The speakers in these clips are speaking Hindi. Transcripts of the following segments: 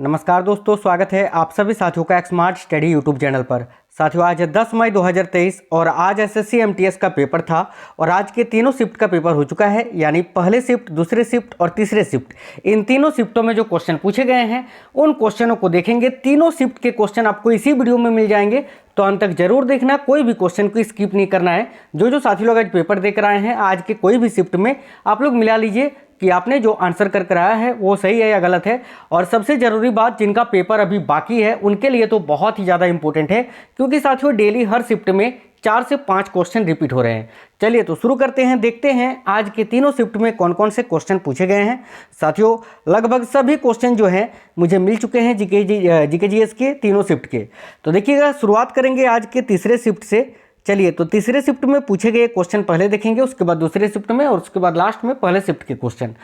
नमस्कार दोस्तों, स्वागत है आप सभी साथियों का स्मार्ट स्टडी यूट्यूब चैनल पर। साथियों, आज है 10 मई 2023 और आज एसएससी एमटीएस का पेपर था और आज के तीनों शिफ्ट का पेपर हो चुका है, यानी पहले शिफ्ट, दूसरे शिफ्ट और तीसरे शिफ्ट। इन तीनों शिफ्टों में जो क्वेश्चन पूछे गए हैं उन क्वेश्चनों को देखेंगे। तीनों शिफ्ट के क्वेश्चन आपको इसी वीडियो में मिल जाएंगे, तो अंत तक जरूर देखना, कोई भी क्वेश्चन को स्किप नहीं करना है। जो साथी लोग आज पेपर देख रहे हैं, आज के कोई भी शिफ्ट में आप लोग मिला लीजिए कि आपने जो आंसर कर कराया है वो सही है या गलत है। और सबसे ज़रूरी बात, जिनका पेपर अभी बाकी है उनके लिए तो बहुत ही ज़्यादा इंपॉर्टेंट है, क्योंकि साथियों डेली हर शिफ्ट में 4 से 5 क्वेश्चन रिपीट हो रहे हैं। चलिए तो शुरू करते हैं, देखते हैं आज के तीनों शिफ्ट में कौन कौन से क्वेश्चन पूछे गए हैं। साथियों लगभग सभी क्वेश्चन जो हैं मुझे मिल चुके हैं जीके जीएस के तीनों शिफ्ट के। तो देखिएगा, शुरुआत करेंगे आज के तीसरे शिफ्ट से। चलिए तो तीसरे शिफ्ट में पूछे गए क्वेश्चन पहले देखेंगे, उसके बाद दूसरे शिफ्ट में और उसके बाद लास्ट में पहले शिफ्ट के क्वेश्चन।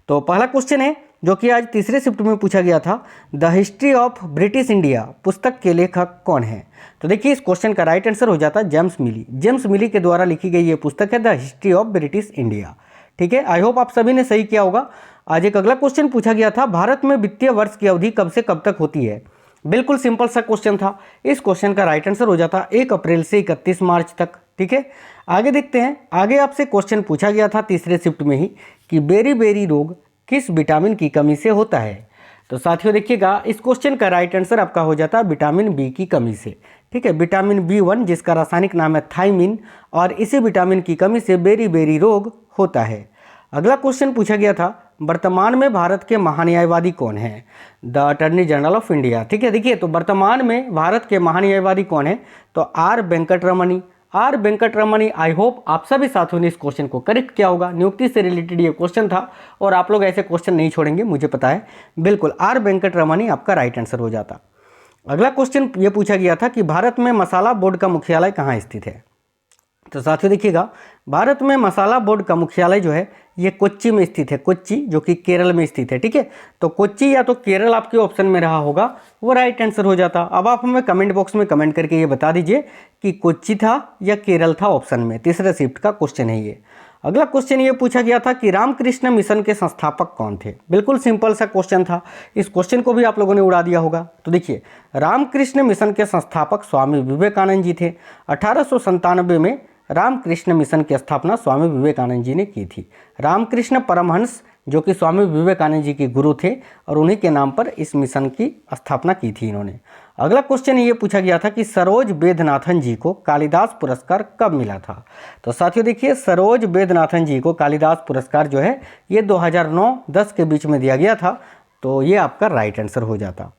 तो पहला क्वेश्चन है जो कि आज तीसरे शिफ्ट में पूछा गया था, the history of British India पुस्तक के लेखक कौन है। तो देखिए, इस क्वेश्चन का राइट आंसर हो जाता है जेम्स मिली। जेम्स मिली के द्वारा लिखी गई ये पुस्तक है the history of British India. ठीक है, आई होप आप सभी ने सही किया होगा। आज एक अगला क्वेश्चन पूछा गया था, भारत में वित्तीय वर्ष की अवधि कब से कब तक होती है। बिल्कुल सिंपल सा क्वेश्चन था। इस क्वेश्चन का राइट आंसर हो जाता 1 अप्रैल से 31 मार्च तक। ठीक है, आगे देखते हैं। आगे आपसे क्वेश्चन पूछा गया था तीसरे शिफ्ट में ही कि बेरी रोग किस विटामिन की कमी से होता है। तो साथियों देखिएगा, इस क्वेश्चन का राइट आंसर आपका हो जाता है विटामिन बी की कमी से। ठीक है, विटामिन B1 जिसका रासायनिक नाम है थायमिन, और इसी विटामिन की कमी से बेरी रोग होता है। अगला क्वेश्चन पूछा गया था, वर्तमान में भारत के महान्यायवादी कौन है, the attorney general of India. ठीक है, देखिए तो वर्तमान में भारत के महान्यायवादी कौन है, तो आर वेंकटरमणी। आई होप आप सभी साथियों ने इस क्वेश्चन को करेक्ट किया होगा। नियुक्ति से रिलेटेड ये क्वेश्चन था और आप लोग ऐसे क्वेश्चन नहीं छोड़ेंगे, मुझे पता है। बिल्कुल आर वेंकटरमणी आपका राइट आंसर हो जाता। अगला क्वेश्चन ये पूछा गया था कि भारत में मसाला बोर्ड का मुख्यालय कहाँ स्थित है। तो साथियों देखिएगा, भारत में मसाला बोर्ड का मुख्यालय जो है ये कोच्चि में स्थित है। कोच्चि जो कि केरल में स्थित है। ठीक है, तो कोच्चि या तो केरल आपके ऑप्शन में रहा होगा, वो राइट आंसर हो जाता। अब आप हमें कमेंट बॉक्स में कमेंट करके ये बता दीजिए कि कोच्चि था या केरल था ऑप्शन में। तीसरे शिफ्ट का क्वेश्चन है ये। अगला क्वेश्चन ये पूछा गया था कि रामकृष्ण मिशन के संस्थापक कौन थे। बिल्कुल सिंपल सा क्वेश्चन था, इस क्वेश्चन को भी आप लोगों ने उड़ा दिया होगा। तो देखिए, रामकृष्ण मिशन के संस्थापक स्वामी विवेकानंद जी थे। 1897 में रामकृष्ण मिशन की स्थापना स्वामी विवेकानंद जी ने की थी। रामकृष्ण परमहंस जो कि स्वामी विवेकानंद जी के गुरु थे, और उन्हीं के नाम पर इस मिशन की स्थापना की थी इन्होंने। अगला क्वेश्चन ये पूछा गया था कि सरोज वेदनाथन जी को कालिदास पुरस्कार कब मिला था। तो साथियों देखिए, सरोज वेदनाथन जी को कालिदास पुरस्कार जो है ये 2009-10 के बीच में दिया गया था। तो ये आपका राइट आंसर हो जाता।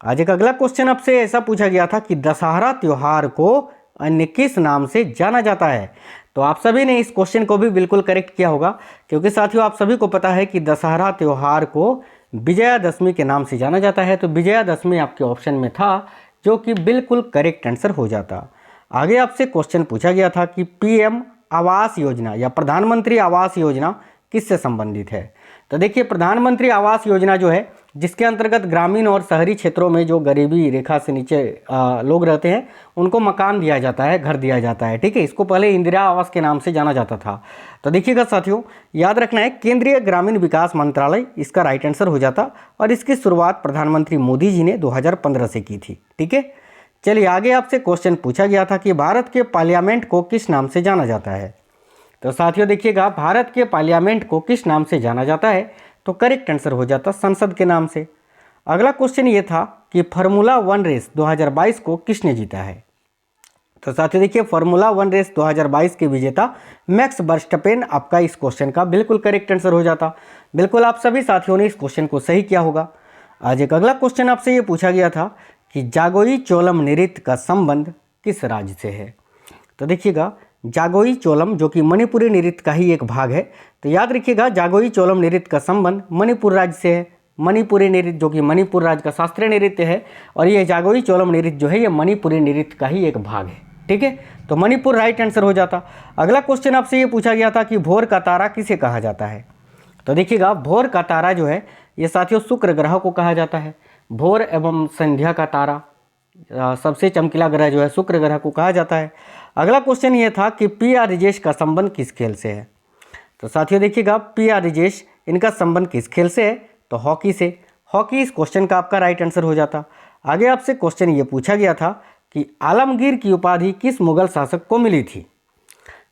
आज एक अगला क्वेश्चन आपसे ऐसा पूछा गया था कि दशहरा त्यौहार को अन्य किस नाम से जाना जाता है। तो आप सभी ने इस क्वेश्चन को भी बिल्कुल करेक्ट किया होगा, क्योंकि साथियों आप सभी को पता है कि दशहरा त्यौहार को विजयादशमी के नाम से जाना जाता है। तो विजयादशमी आपके ऑप्शन में था, जो कि बिल्कुल करेक्ट आंसर हो जाता। आगे आपसे क्वेश्चन पूछा गया था कि पीएम आवास योजना या प्रधानमंत्री आवास योजना किससे संबंधित है। तो देखिए, प्रधानमंत्री आवास योजना जो है, जिसके अंतर्गत ग्रामीण और शहरी क्षेत्रों में जो गरीबी रेखा से नीचे लोग रहते हैं उनको मकान दिया जाता है, घर दिया जाता है। ठीक है, इसको पहले इंदिरा आवास के नाम से जाना जाता था। तो देखिएगा साथियों, याद रखना है केंद्रीय ग्रामीण विकास मंत्रालय इसका राइट आंसर हो जाता, और इसकी शुरुआत प्रधानमंत्री मोदी जी ने 2015 से की थी। ठीक है, चलिए आगे आपसे क्वेश्चन पूछा गया था कि भारत के पार्लियामेंट को किस नाम से जाना जाता है। तो साथियों देखिएगा, भारत के पार्लियामेंट को किस नाम से जाना जाता है, तो करेक्ट आंसर हो जाता संसद के नाम से। अगला क्वेश्चन ये था कि फार्मूला 1 रेस 2022 को किसने जीता है। तो साथियों देखिए, फार्मूला 1 रेस 2022 के विजेता मैक्स वर्स्टपेन आपका इस क्वेश्चन का बिल्कुल करेक्ट आंसर हो जाता। बिल्कुल आप सभी साथियों ने इस क्वेश्चन को सही किया होगा। आज एक अगला क्वेश्चन आपसे ये पूछा गया था कि जागोई चोलम नृत्य का संबंध किस राज्य से है। तो देखिएगा, जागोई चोलम जो कि मणिपुरी नृत्य का ही एक भाग है। तो याद रखिएगा, जागोई चोलम नृत्य का संबंध मणिपुर राज्य से है। मणिपुरी नृत्य जो कि मणिपुर राज्य का शास्त्रीय नृत्य है, और ये जागोई चोलम नृत्य जो है ये मणिपुरी नृत्य का ही एक भाग है। ठीक है, तो मणिपुर राइट आंसर हो जाता। अगला क्वेश्चन आपसे ये पूछा गया था कि भोर का तारा किसे कहा जाता है। तो देखिएगा, भोर का तारा जो है ये साथियों शुक्र ग्रह को कहा जाता है। भोर एवं संध्या का तारा सबसे चमकीला ग्रह जो है शुक्र ग्रह को कहा जाता है। अगला क्वेश्चन ये था कि पी.आर. रिजेश का संबंध किस खेल से है। तो साथियों देखिएगा, पी.आर. रिजेश इनका संबंध किस खेल से है, तो हॉकी से। हॉकी इस क्वेश्चन का आपका राइट आंसर हो जाता। आगे आपसे क्वेश्चन ये पूछा गया था कि आलमगीर की उपाधि किस मुगल शासक को मिली थी।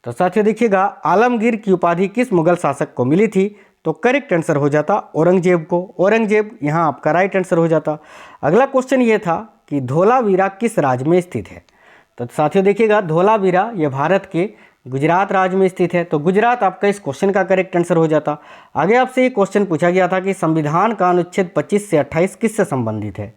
तो साथियों देखिएगा, आलमगीर की उपाधि किस मुगल शासक को मिली थी, तो करेक्ट आंसर हो जाता औरंगजेब को। औरंगजेब यहाँ आपका राइट आंसर हो जाता। अगला क्वेश्चन ये था कि धोलावीरा किस राज्य में स्थित है। तो साथियों देखिएगा, धोलावीरा ये भारत के गुजरात राज्य में स्थित है, तो गुजरात आपका इस क्वेश्चन का करेक्ट आंसर हो जाता। आगे आपसे ये क्वेश्चन पूछा गया था कि संविधान का अनुच्छेद 25 से 28 किससे संबंधित है।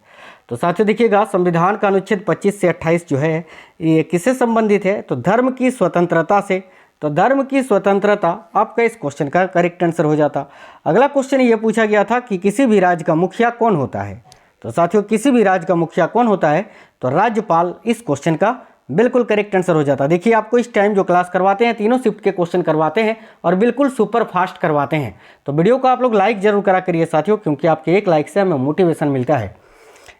तो साथियों देखिएगा, संविधान का अनुच्छेद 25 से 28 जो है ये किससे संबंधित है, तो धर्म की स्वतंत्रता से। तो धर्म की स्वतंत्रता आपका इस क्वेश्चन का करेक्ट आंसर हो जाता। अगला क्वेश्चन ये पूछा गया था कि किसी भी राज्य का मुखिया कौन होता है। तो साथियों किसी भी राज्य का मुखिया कौन होता है, तो राज्यपाल इस क्वेश्चन का बिल्कुल करेक्ट आंसर हो जाता। देखिए आपको इस टाइम जो क्लास करवाते हैं, तीनों शिफ्ट के क्वेश्चन करवाते हैं और बिल्कुल सुपर फास्ट करवाते हैं। तो वीडियो को आप लोग लाइक जरूर करा करिए साथियों, क्योंकि आपके एक लाइक से हमें मोटिवेशन मिलता है।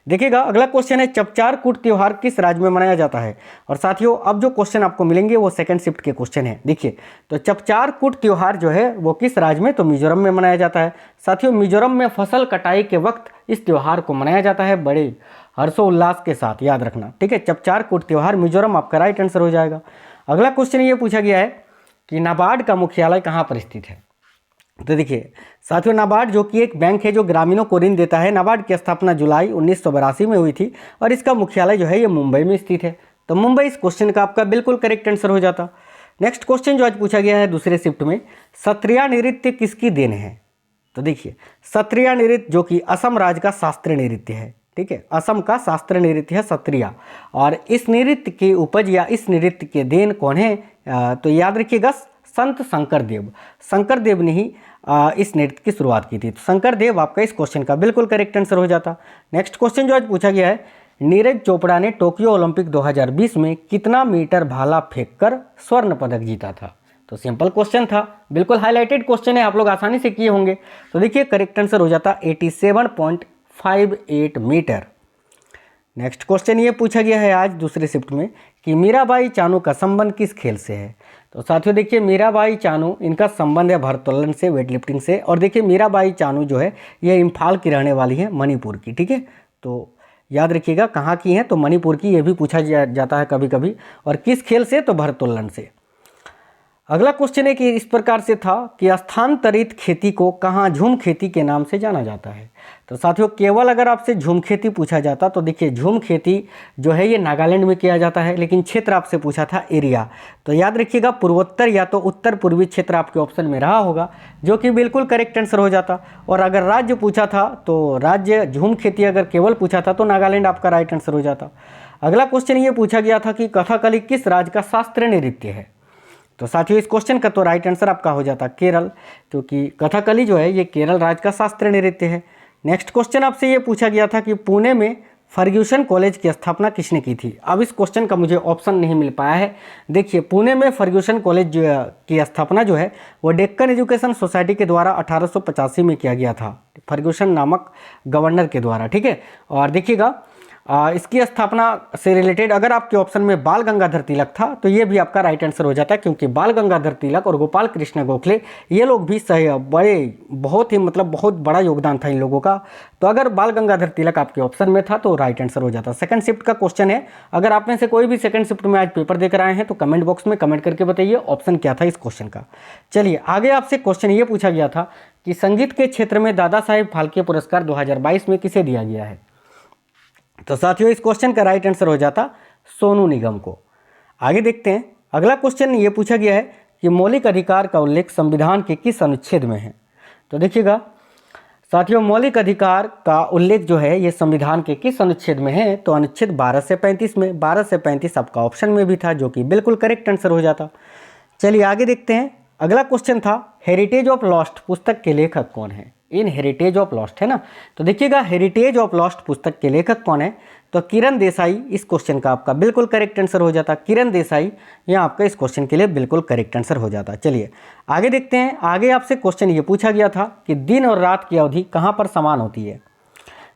देखिएगा अगला क्वेश्चन है, चपचार कूट त्योहार किस राज्य में मनाया जाता है। और साथियों अब जो क्वेश्चन आपको मिलेंगे वो सेकंड शिफ्ट के क्वेश्चन है। देखिए तो चपचार कूट त्योहार जो है वो किस राज्य में, तो मिजोरम में मनाया जाता है। साथियों मिजोरम में फसल कटाई के वक्त इस त्योहार को मनाया जाता है बड़े हर्षोल्लास के साथ, याद रखना, ठीक है। चपचार कूट त्योहार मिजोरम आपका राइट आंसर हो जाएगा। अगला क्वेश्चन ये पूछा गया है कि नाबार्ड का मुख्यालय कहाँ पर स्थित है। तो देखिए साथियों, नाबार्ड जो कि एक बैंक है जो ग्रामीणों को ऋण देता है, नाबार्ड की स्थापना जुलाई 1982 में हुई थी और इसका मुख्यालय जो है ये मुंबई में स्थित है। तो मुंबई इस क्वेश्चन का आपका बिल्कुल करेक्ट आंसर हो जाता। नेक्स्ट क्वेश्चन जो आज पूछा गया है दूसरे शिफ्ट में, सत्रिया नृत्य किसकी देन है। तो देखिए सत्रिया नृत्य जो कि असम राज्य का शास्त्रीय नृत्य है, ठीक है, असम का शास्त्रीय नृत्य है सत्रिया। और इस नृत्य की उपज या इस नृत्य के देन कौन है, तो याद रखिएगा संत शंकरदेव। शंकरदेव ने ही इस नृत्य की शुरुआत की थी। तो शंकरदेव आपका इस क्वेश्चन का बिल्कुल करेक्ट आंसर हो जाता। नेक्स्ट क्वेश्चन जो आज पूछा गया है, नीरज चोपड़ा ने टोक्यो ओलंपिक 2020 में कितना मीटर भाला फेंककर स्वर्ण पदक जीता था। तो सिंपल क्वेश्चन था, बिल्कुल हाईलाइटेड क्वेश्चन है, आप लोग आसानी से किए होंगे। तो देखिए करेक्ट आंसर हो जाता 87.58 मीटर। नेक्स्ट क्वेश्चन ये पूछा गया है आज दूसरे शिफ्ट में कि मीराबाई चानू का संबंध किस खेल से है। तो साथियों देखिए मीराबाई चानू इनका संबंध है भारोत्तोलन से, वेट लिफ्टिंग से। और देखिए मीराबाई चानू जो है ये इम्फाल की रहने वाली है, मणिपुर की, ठीक है। तो याद रखिएगा कहाँ की है, तो मणिपुर की, ये भी पूछा जाता है कभी कभी। और किस खेल से, तो भारोत्तोलन से। अगला क्वेश्चन है कि इस प्रकार से था कि स्थानांतरित खेती को कहाँ झूम खेती के नाम से जाना जाता है। तो साथियों केवल अगर आपसे झूम खेती पूछा जाता तो देखिए झूम खेती जो है ये नागालैंड में किया जाता है, लेकिन क्षेत्र आपसे पूछा था एरिया। तो याद रखिएगा पूर्वोत्तर या तो उत्तर पूर्वी क्षेत्र आपके ऑप्शन में रहा होगा, जो कि बिल्कुल करेक्ट आंसर हो जाता। और अगर राज्य पूछा था तो राज्य झूम खेती अगर केवल पूछा था तो नागालैंड आपका राइट आंसर हो जाता। अगला क्वेश्चन ये पूछा गया था कि कथकली किस राज्य का शास्त्रीय नृत्य है। तो साथियों इस क्वेश्चन का तो राइट आंसर आपका हो जाता केरल, क्योंकि कथकली जो है ये केरल राज्य का शास्त्रीय नृत्य है। नेक्स्ट क्वेश्चन आपसे ये पूछा गया था कि पुणे में फर्ग्यूसन कॉलेज की स्थापना किसने की थी। अब इस क्वेश्चन का मुझे ऑप्शन नहीं मिल पाया है। देखिए पुणे में फर्ग्यूसन कॉलेज की स्थापना जो है वो डेक्कन एजुकेशन सोसाइटी के द्वारा 1885 में किया गया था, फर्ग्यूसन नामक गवर्नर के द्वारा, ठीक है। और देखिएगा इसकी स्थापना से रिलेटेड अगर आपके ऑप्शन में बाल गंगाधर तिलक था तो ये भी आपका राइट आंसर हो जाता है, क्योंकि बाल गंगाधर तिलक और गोपाल कृष्ण गोखले ये लोग भी सही बहुत ही बहुत बड़ा योगदान था इन लोगों का। तो अगर बाल गंगाधर तिलक आपके ऑप्शन में था तो राइट आंसर हो जाता। सेकंड शिफ्ट का क्वेश्चन है, अगर आप में से कोई भी सेकंड शिफ्ट में आज पेपर देकर आए हैं तो कमेंट बॉक्स में कमेंट करके बताइए ऑप्शन क्या था इस क्वेश्चन का। चलिए आगे आपसे क्वेश्चन ये पूछा गया था कि संगीत के क्षेत्र में दादा साहेब फाल्के पुरस्कार 2022 में किसे दिया गया है। तो साथियों इस क्वेश्चन का राइट आंसर हो जाता सोनू निगम को। आगे देखते हैं, अगला क्वेश्चन ये पूछा गया है कि मौलिक अधिकार का उल्लेख संविधान के किस अनुच्छेद में है। तो देखिएगा साथियों मौलिक अधिकार का उल्लेख जो है ये संविधान के किस अनुच्छेद में है, तो अनुच्छेद 12 से 35 में। 12 से 35 आपका ऑप्शन में भी था, जो कि बिल्कुल करेक्ट आंसर हो जाता। चलिए आगे देखते हैं, अगला क्वेश्चन था हेरिटेज ऑफ लॉस्ट पुस्तक के लेखक कौन है। इन हेरिटेज ऑफ लॉस्ट है ना, तो देखिएगा हेरिटेज ऑफ लॉस्ट पुस्तक के लेखक कौन है, तो किरण देसाई इस क्वेश्चन का आपका बिल्कुल करेक्ट आंसर हो जाता। किरण देसाई यहाँ आपका इस क्वेश्चन के लिए बिल्कुल करेक्ट आंसर हो जाता। चलिए आगे देखते हैं, आगे आपसे क्वेश्चन ये पूछा गया था कि दिन और रात की अवधि कहाँ पर समान होती है।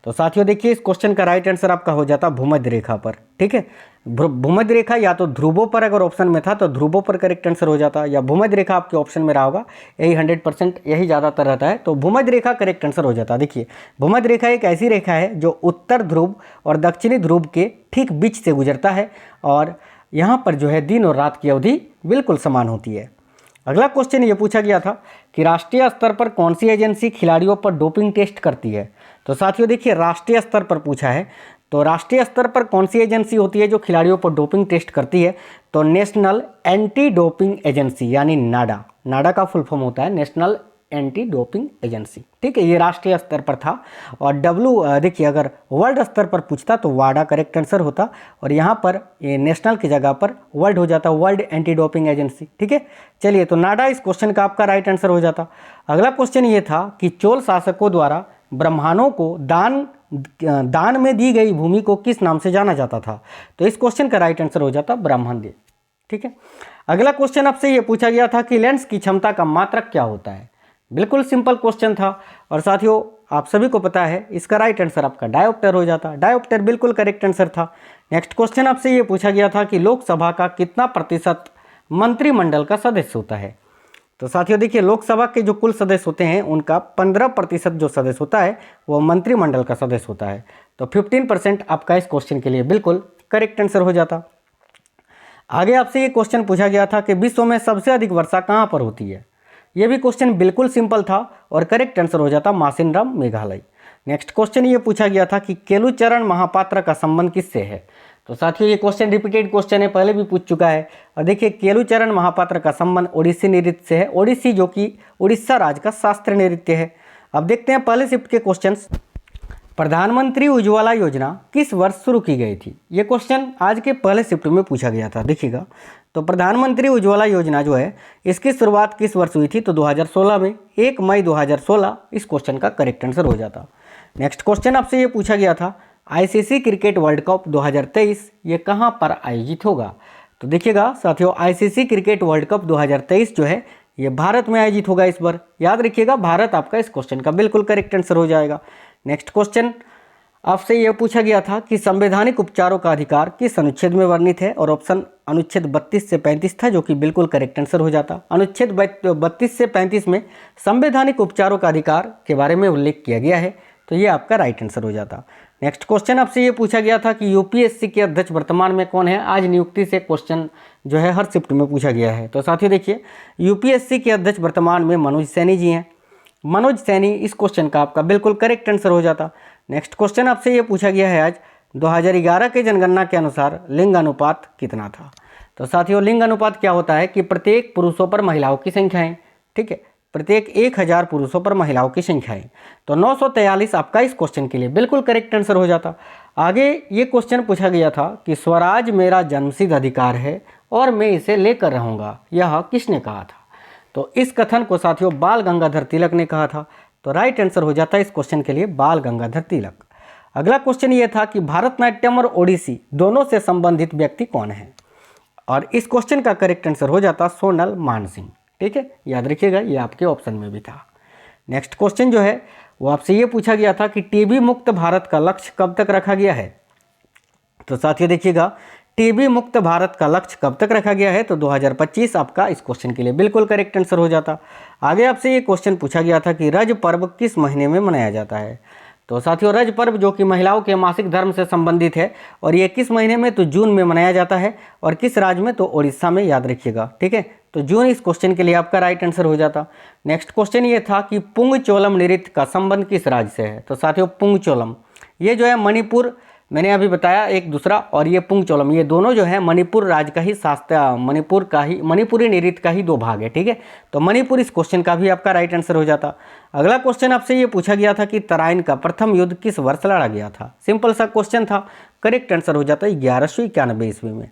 तो साथियों देखिए इस क्वेश्चन का राइट आंसर आपका हो जाता भूमध्य रेखा पर, ठीक है। भूमध्य रेखा या तो ध्रुवों पर अगर ऑप्शन में था तो ध्रुवों पर करेक्ट आंसर हो जाता, या भूमध्य रेखा आपके ऑप्शन में रहा होगा, यही 100% यही ज़्यादातर रहता है, तो भूमध्य रेखा करेक्ट आंसर हो जाता। देखिए भूमध्य रेखा एक ऐसी रेखा है जो उत्तर ध्रुव और दक्षिणी ध्रुव के ठीक बीच से गुजरता है, और यहाँ पर जो है दिन और रात की अवधि बिल्कुल समान होती है। अगला क्वेश्चन ये पूछा गया था कि राष्ट्रीय स्तर पर कौन सी एजेंसी खिलाड़ियों पर डोपिंग टेस्ट करती है। तो साथियों देखिए राष्ट्रीय स्तर पर पूछा है, तो राष्ट्रीय स्तर पर कौन सी एजेंसी होती है जो खिलाड़ियों पर डोपिंग टेस्ट करती है, तो नेशनल एंटी डोपिंग एजेंसी यानी नाडा। नाडा का फुल फॉर्म होता है नेशनल एंटी डोपिंग एजेंसी, ठीक है, ये राष्ट्रीय स्तर पर था। और देखिए अगर वर्ल्ड स्तर पर पूछता तो वाडा करेक्ट आंसर होता, और यहाँ पर ये नेशनल की जगह पर वर्ल्ड हो जाता, वर्ल्ड एंटी डोपिंग एजेंसी, ठीक है। चलिए तो नाडा इस क्वेश्चन का आपका राइट आंसर हो जाता। अगला क्वेश्चन ये था कि चोल शासकों द्वारा ब्राह्मणों को दान में दी गई भूमि को किस नाम से जाना जाता था, तो इस क्वेश्चन का राइट आंसर हो जाता ब्राह्मण देव, ठीक है। अगला क्वेश्चन आपसे ये पूछा गया था कि लेंस की क्षमता का मात्रक क्या होता है। बिल्कुल सिंपल क्वेश्चन था, और साथियों आप सभी को पता है इसका राइट आंसर आपका डायोप्टर हो जाता। डायोप्टर बिल्कुल करेक्ट आंसर था। नेक्स्ट क्वेश्चन आपसे ये पूछा गया था कि लोकसभा का कितना प्रतिशत मंत्रिमंडल का सदस्य होता है। तो साथियों देखिए लोकसभा के जो कुल सदस्य होते हैं उनका 15% जो सदस्य होता है वो मंत्रिमंडल का सदस्य होता है, तो 15% आपका इस क्वेश्चन के लिए बिल्कुल करेक्ट आंसर हो जाता। आगे आपसे ये क्वेश्चन पूछा गया था कि विश्व में सबसे अधिक वर्षा कहाँ पर होती है। ये भी क्वेश्चन बिल्कुल सिंपल था और करेक्ट आंसर हो जाता मासिनराम मेघालय। नेक्स्ट क्वेश्चन ये पूछा गया था कि केलुचरण महापात्र का संबंध किससे है। तो साथियों ये क्वेश्चन रिपीटेड क्वेश्चन है, पहले भी पूछ चुका है। और देखिए केलुचरण महापात्र का संबंध ओडिसी नृत्य से है, ओडिसी जो कि उड़ीसा राज्य का शास्त्रीय नृत्य है। अब देखते हैं पहले शिफ्ट के क्वेश्चंस। प्रधानमंत्री उज्ज्वला योजना किस वर्ष शुरू की गई थी, ये क्वेश्चन आज के पहले शिफ्ट में पूछा गया था। देखिएगा तो प्रधानमंत्री उज्ज्वला योजना जो है इसकी शुरुआत किस वर्ष हुई थी, तो 2016 में, 1 मई 2016 इस क्वेश्चन का करेक्ट आंसर हो जाता। नेक्स्ट क्वेश्चन आपसे ये पूछा गया था आईसीसी क्रिकेट वर्ल्ड कप 2023 ये कहाँ पर आयोजित होगा। तो देखिएगा साथियों आईसीसी क्रिकेट वर्ल्ड कप 2023 जो है ये भारत में आयोजित होगा इस बार, याद रखिएगा भारत आपका इस क्वेश्चन का बिल्कुल करेक्ट आंसर हो जाएगा। नेक्स्ट क्वेश्चन आपसे यह पूछा गया था कि संवैधानिक उपचारों का अधिकार किस अनुच्छेद में वर्णित है, और ऑप्शन अनुच्छेद 32 से 35 था जो कि बिल्कुल करेक्ट आंसर हो जाता। अनुच्छेद 32 से 35 में संवैधानिक उपचारों का अधिकार के बारे में उल्लेख किया गया है, तो ये आपका राइट आंसर हो जाता। नेक्स्ट क्वेश्चन आपसे ये पूछा गया था कि यूपीएससी के अध्यक्ष वर्तमान में कौन है। आज नियुक्ति से क्वेश्चन जो है हर शिफ्ट में पूछा गया है। तो साथियों देखिए यूपीएससी के अध्यक्ष वर्तमान में मनोज सैनी जी हैं। मनोज सैनी इस क्वेश्चन का आपका बिल्कुल करेक्ट आंसर हो जाता। नेक्स्ट क्वेश्चन आपसे ये पूछा गया है आज 2011 के जनगणना के अनुसार लिंग अनुपात कितना था। तो साथियों लिंग अनुपात क्या होता है कि प्रत्येक पुरुषों पर महिलाओं की संख्याएं, ठीक है, प्रत्येक 1000 पुरुषों पर महिलाओं की संख्याएं, तो 943 आपका इस क्वेश्चन के लिए बिल्कुल करेक्ट आंसर हो जाता। आगे ये क्वेश्चन पूछा गया था कि स्वराज मेरा जन्मसिद्ध अधिकार है और मैं इसे लेकर रहूँगा, यह किसने कहा था। तो इस कथन को साथियों बाल गंगाधर तिलक ने कहा था, तो राइट आंसर हो जाता है इस क्वेश्चन के लिए बाल गंगाधर तिलक। अगला क्वेश्चन ये था कि भारतनाट्यम और ओडिसी दोनों से संबंधित व्यक्ति कौन है, और इस क्वेश्चन का करेक्ट आंसर हो जाता सोनल मानसिंह, ठीक है, याद रखिएगा ये आपके ऑप्शन में भी था। नेक्स्ट क्वेश्चन जो है वो आपसे ये पूछा गया था कि टीबी मुक्त भारत का लक्ष्य कब तक रखा गया है। तो साथियों देखिएगा टीबी मुक्त भारत का लक्ष्य कब तक रखा गया है, तो 2025 आपका इस क्वेश्चन के लिए बिल्कुल करेक्ट आंसर हो जाता। आगे आपसे ये क्वेश्चन पूछा गया था कि रज पर्व किस महीने में मनाया जाता है। तो साथियों रज पर्व जो कि महिलाओं के मासिक धर्म से संबंधित है, और ये किस महीने में, तो जून में मनाया जाता है, और किस राज्य में, तो उड़ीसा में, याद रखिएगा, ठीक है। तो जून इस क्वेश्चन के लिए आपका राइट आंसर हो जाता। नेक्स्ट क्वेश्चन ये था कि पुंगचोलम नृत्य का संबंध किस राज्य से है। तो साथियों पुंगचोलम ये जो है मणिपुर, मैंने अभी बताया एक दूसरा, और ये पुंगचोलम ये दोनों जो है मणिपुर राज्य का ही मणिपुरी नृत्य का ही दो भाग है, ठीक है। तो मणिपुर इस क्वेश्चन का भी आपका राइट आंसर हो जाता। अगला क्वेश्चन आपसे ये पूछा गया था कि तराइन का प्रथम युद्ध किस वर्ष लड़ा गया था। सिंपल सा क्वेश्चन था, करेक्ट आंसर हो जाता 1191 ईस्वी में।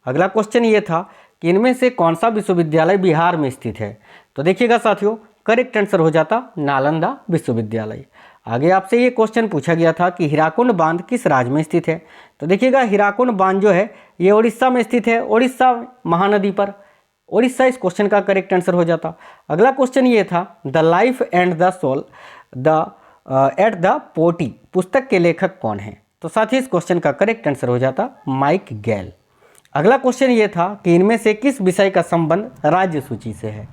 अगला क्वेश्चन ये था कि इनमें से कौन सा विश्वविद्यालय बिहार में स्थित है। तो देखिएगा साथियों करेक्ट आंसर हो जाता नालंदा विश्वविद्यालय। आगे आपसे ये क्वेश्चन पूछा गया था कि हीराकुंड बांध किस राज्य में स्थित है। तो देखिएगा हीराकुंड बांध जो है ये उड़ीसा में स्थित है, उड़ीसा महानदी पर, उड़ीसा इस क्वेश्चन का करेक्ट आंसर हो जाता। अगला क्वेश्चन ये था the life and the soul at the potty पुस्तक के लेखक कौन है। तो साथ ही इस क्वेश्चन का करेक्ट आंसर हो जाता माइक गैल। अगला क्वेश्चन ये था कि इनमें से किस विषय का संबंध राज्य सूची से है।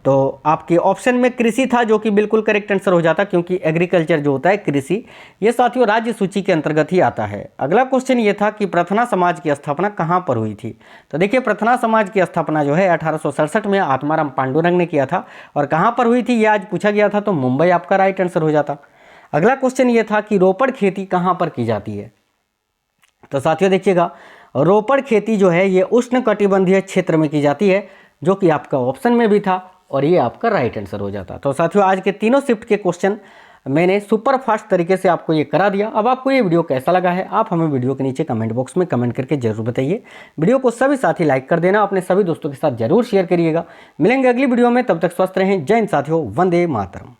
तो आपके ऑप्शन में कृषि था जो कि बिल्कुल करेक्ट आंसर हो जाता, क्योंकि एग्रीकल्चर जो होता है कृषि, ये साथियों राज्य सूची के अंतर्गत ही आता है। अगला क्वेश्चन ये था कि प्रथना समाज की स्थापना कहाँ पर हुई थी। तो देखिए प्रथना समाज की स्थापना जो है 1867 में आत्माराम पांडुरंग ने किया था, और कहाँ पर हुई थी ये आज पूछा गया था, तो मुंबई आपका राइट आंसर हो जाता। अगला क्वेश्चन ये था कि रोपड़ खेती कहाँ पर की जाती है। तो साथियों देखिएगा रोपड़ खेती जो है ये उष्ण कटिबंधीय क्षेत्र में की जाती है, जो कि आपका ऑप्शन में भी था, और ये आपका राइट आंसर हो जाता। तो साथियों आज के तीनों शिफ्ट के क्वेश्चन मैंने सुपर फास्ट तरीके से आपको ये करा दिया। अब आपको ये वीडियो कैसा लगा है आप हमें वीडियो के नीचे कमेंट बॉक्स में कमेंट करके जरूर बताइए। वीडियो को सभी साथी लाइक कर देना, अपने सभी दोस्तों के साथ जरूर शेयर करिएगा। मिलेंगे अगली वीडियो में, तब तक स्वस्थ रहें। जय हिंद साथियों, वंदे मातरम।